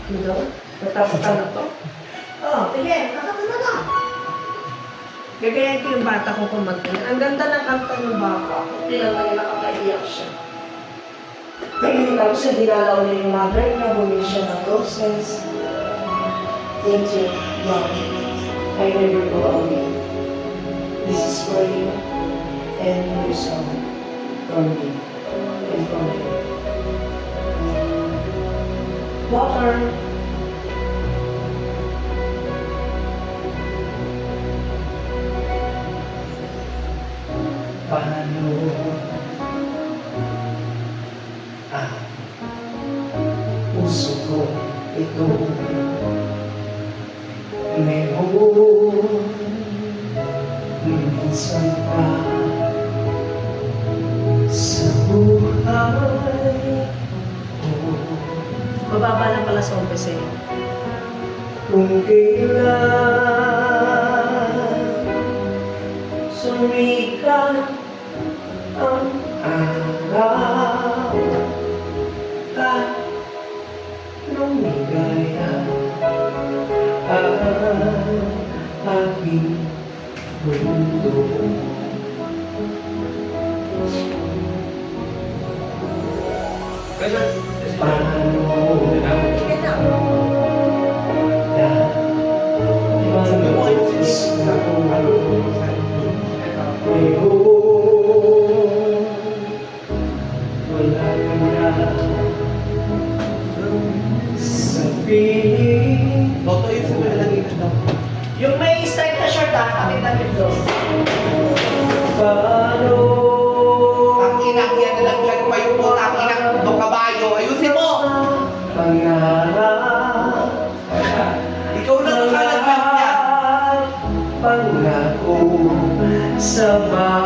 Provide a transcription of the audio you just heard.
Ano? Natapakan na to? Oo, sige, nakakanta na. Gagayan ko yung bata ko kumanta. Ang ganda ng kanta ng bata ko. Tingnan mo yung nakakaiyak siya. Tapos yung dinalaw niya yung mother niya, bumili siya ng roses. Thank you, Mom. I never go away. This is for you and your son from me and from you. Water. Paano ang puso ko ito ngayon minsan pa sa buhay ko Mababa lang pala sa umpisa eh. kung kailan sumikat ang araw at lumigaya ang aking mundo. Paano na managis na ngayon wala ka na sa piling. Toto yung sa mga lagi na daw. Yung may strike na short pakita niyo doon. Paano Takinak yan na naglag pa yung mo. Takinak do kabayo. Ayusin mo! pangarap Ikaw lang ang kalaglag niya. pangako sa bahay